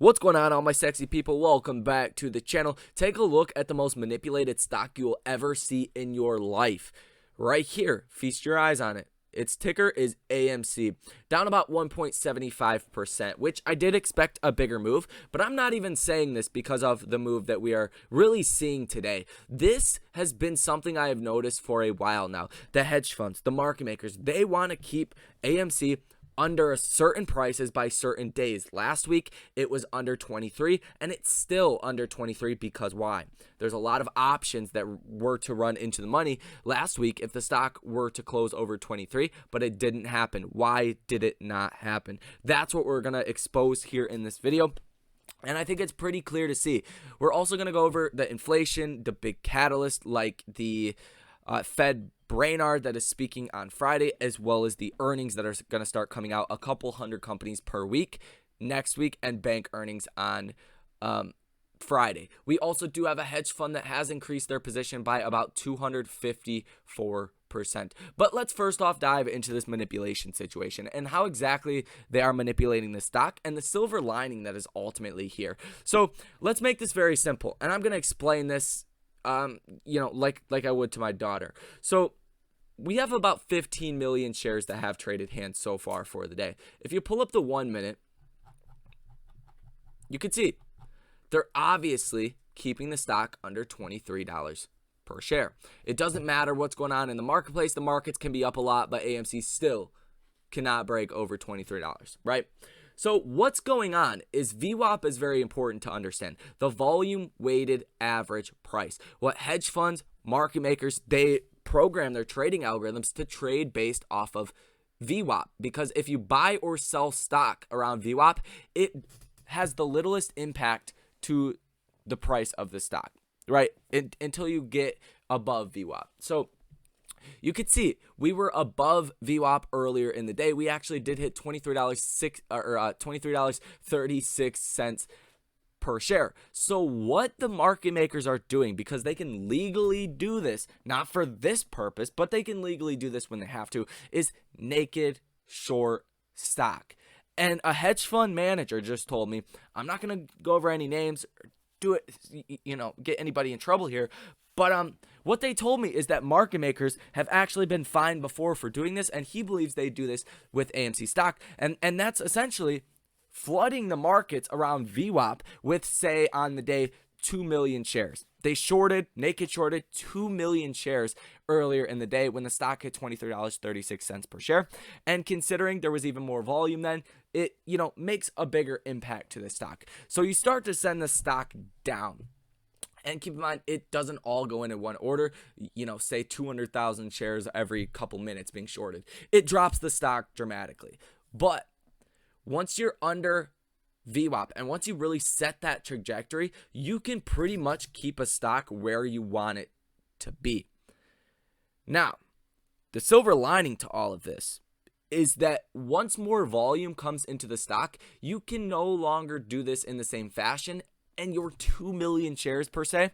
What's going on, all my sexy people? Welcome back to the channel. Take a look at the most manipulated stock you will ever see in your life. Right here, feast your eyes on it. Its ticker is AMC, down about 1.75%, which I did expect a bigger move, but I'm not even saying this because of the move that we are really seeing today. This has been something I have noticed for a while now. The hedge funds, the market makers, they want to keep AMC under a certain prices by certain days. Last week, it was under 23, and it's still under 23 because why? There's a lot of options that were to run into the money last week if the stock were to close over 23, but it didn't happen. Why did it not happen? That's what we're going to expose here in this video. And I think it's pretty clear to see. We're also going to go over the inflation, the big catalyst like the Fed Brainard that is speaking on Friday, as well as the earnings that are going to start coming out, a couple hundred companies per week next week, and bank earnings on Friday. We also do have a hedge fund that has increased their position by about 254%. But let's first off dive into this manipulation situation and how exactly they are manipulating the stock and the silver lining that is ultimately here. So let's make this very simple, and I'm going to explain this like I would to my daughter. So we have about 15 million shares that have traded hands so far for the day. If you pull up the 1 minute, you can see they're obviously keeping the stock under $23 per share. It doesn't matter what's going on in the marketplace. The markets can be up a lot, but AMC still cannot break over $23, right? So what's going on is VWAP is very important to understand. The volume weighted average price. What hedge funds, market makers, they program their trading algorithms to trade based off of VWAP, because if you buy or sell stock around VWAP, it has the littlest impact to the price of the stock, right? Until you get above VWAP. So you could see we were above VWAP earlier in the day. We actually did hit $23.36 per share. So what the market makers are doing, because they can legally do this, not for this purpose, but they can legally do this when they have to, is naked short stock. And a hedge fund manager just told me, I'm not going to go over any names, do it, get anybody in trouble here. But what they told me is that market makers have actually been fined before for doing this, and he believes they do this with AMC stock. And that's essentially flooding the markets around VWAP with, say, on the day, 2 million shares. They naked shorted 2 million shares earlier in the day when the stock hit $23.36 per share. And considering there was even more volume then, it, makes a bigger impact to the stock. So you start to send the stock down. And keep in mind, it doesn't all go in one order, say 200,000 shares every couple minutes being shorted. It drops the stock dramatically. But once you're under VWAP and once you really set that trajectory, you can pretty much keep a stock where you want it to be. Now, the silver lining to all of this is that once more volume comes into the stock, you can no longer do this in the same fashion. And your 2 million shares per se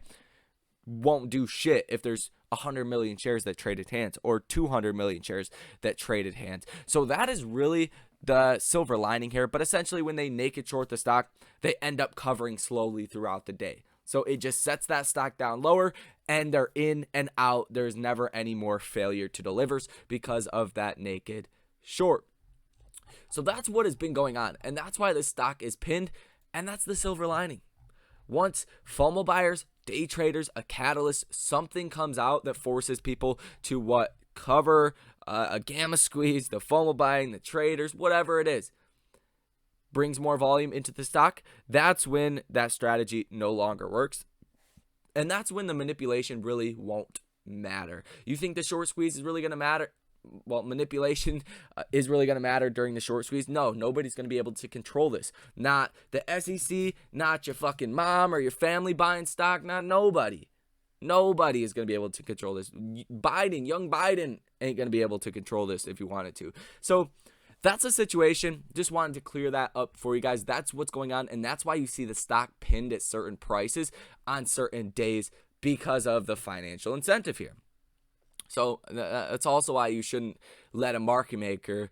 won't do shit if there's 100 million shares that traded hands or 200 million shares that traded hands. So that is really the silver lining here. But essentially, when they naked short the stock, they end up covering slowly throughout the day. So it just sets that stock down lower, and they're in and out. There's never any more failure to delivers because of that naked short. So that's what has been going on. And that's why the stock is pinned. And that's the silver lining. Once FOMO buyers, day traders, a catalyst, something comes out that forces people to cover a gamma squeeze, the FOMO buying, the traders, whatever it is, brings more volume into the stock, that's when that strategy no longer works. And that's when the manipulation really won't matter. You think the short squeeze is really going to matter? Well, manipulation is really going to matter during the short squeeze. No, nobody's going to be able to control this. Not the SEC, not your fucking mom or your family buying stock, not nobody. Nobody is going to be able to control this. Young Biden ain't going to be able to control this if you wanted to. So that's the situation. Just wanted to clear that up for you guys. That's what's going on, and that's why you see the stock pinned at certain prices on certain days because of the financial incentive here. So that's also why you shouldn't let a market maker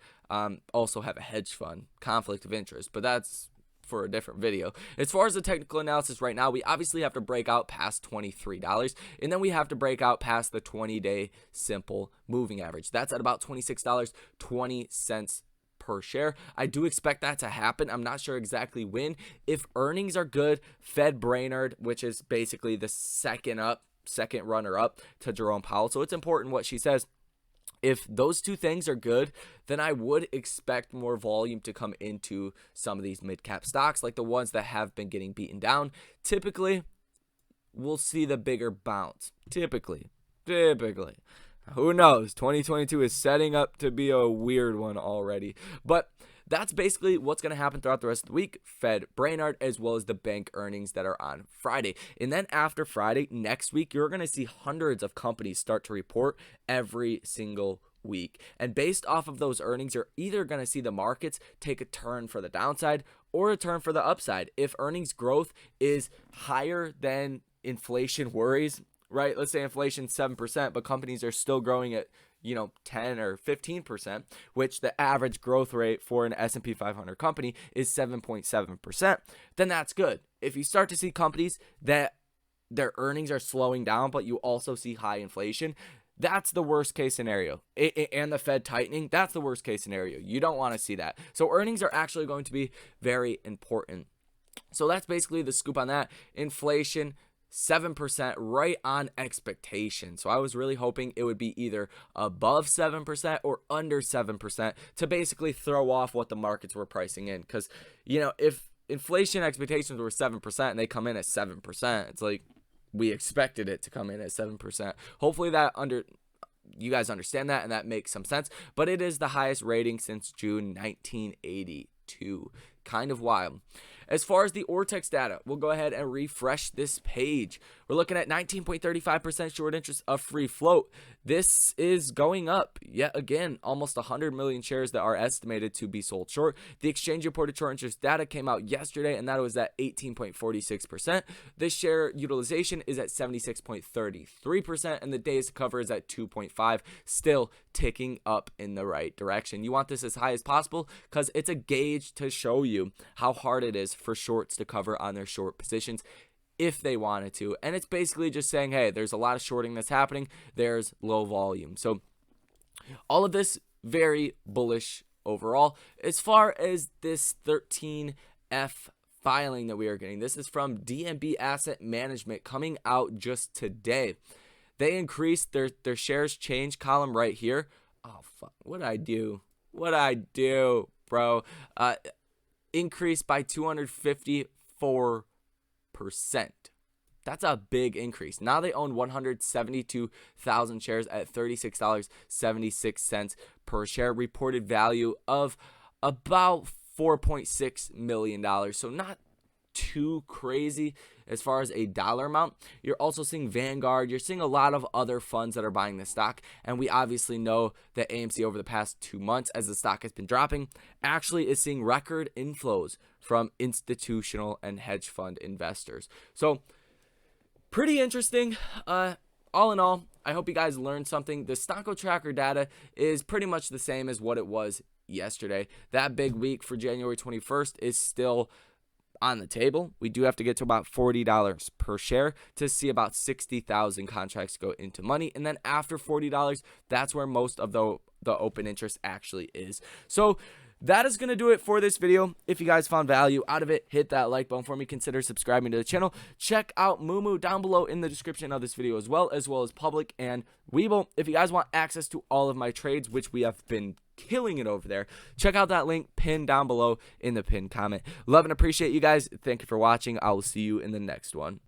also have a hedge fund conflict of interest. But that's for a different video. As far as the technical analysis right now, we obviously have to break out past $23, and then we have to break out past the 20-day simple moving average. That's at about $26.20 per share. I do expect that to happen. I'm not sure exactly when. If earnings are good, Fed Brainerd, which is basically the second runner up to Jerome Powell, so it's important what she says. If those two things are good, then I would expect more volume to come into some of these mid-cap stocks, like the ones that have been getting beaten down. Typically, we'll see the bigger bounce. Typically. Who knows? 2022 is setting up to be a weird one already. But that's basically what's going to happen throughout the rest of the week. Fed Brainerd, as well as the bank earnings that are on Friday. And then after Friday, next week, you're going to see hundreds of companies start to report every single week. And based off of those earnings, you're either going to see the markets take a turn for the downside or a turn for the upside. If earnings growth is higher than inflation worries, right? Let's say inflation's 7%, but companies are still growing at 10 or 15%, which the average growth rate for an S&P 500 company is 7.7%, then that's good. If you start to see companies that their earnings are slowing down, but you also see high inflation, that's the worst case scenario. And the Fed tightening, that's the worst case scenario. You don't want to see that. So earnings are actually going to be very important. So that's basically the scoop on that. Inflation, 7%, right on expectation. So I was really hoping it would be either above 7% or under 7% to basically throw off what the markets were pricing in. Because, if inflation expectations were 7% and they come in at 7%, it's like we expected it to come in at 7%. Hopefully you guys understand that and that makes some sense. But it is the highest rating since June 1982. Kind of wild. As far as the Ortex data, we'll go ahead and refresh this page. We're looking at 19.35% short interest of free float. This is going up yet again, almost 100 million shares that are estimated to be sold short. The exchange reported short interest data came out yesterday, and that was at 18.46%. The share utilization is at 76.33%, and the days to cover is at 2.5, still ticking up in the right direction. You want this as high as possible because it's a gauge to show you how hard it is for shorts to cover on their short positions if they wanted to. And it's basically just saying, hey, there's a lot of shorting that's happening. There's low volume. So all of this very bullish overall. As far as this 13F filing that we are getting, this is from DNB Asset Management coming out just today. They increased their shares change column right here. Oh, fuck. What'd I do, bro? Increased by 254%. That's a big increase. Now they own 172,000 shares at $36.76 per share. Reported value of about $4.6 million. So not too crazy as far as a dollar amount. You're also seeing Vanguard. You're seeing a lot of other funds that are buying this stock. And we obviously know that AMC over the past 2 months, as the stock has been dropping, actually is seeing record inflows from institutional and hedge fund investors. So pretty interesting. All in all, I hope you guys learned something. The Stocko Tracker data is pretty much the same as what it was yesterday. That big week for January 21st is still on the table. We do have to get to about $40 per share to see about 60,000 contracts go into money. And then after $40, that's where most of the open interest actually is. So that is going to do it for this video. If you guys found value out of it, hit that like button for me. Consider subscribing to the channel. Check out Moomoo down below in the description of this video as well as Public and Webull. If you guys want access to all of my trades, which we have been killing it over there, check out that link pinned down below in the pinned comment. Love and appreciate you guys. Thank you for watching. I will see you in the next one.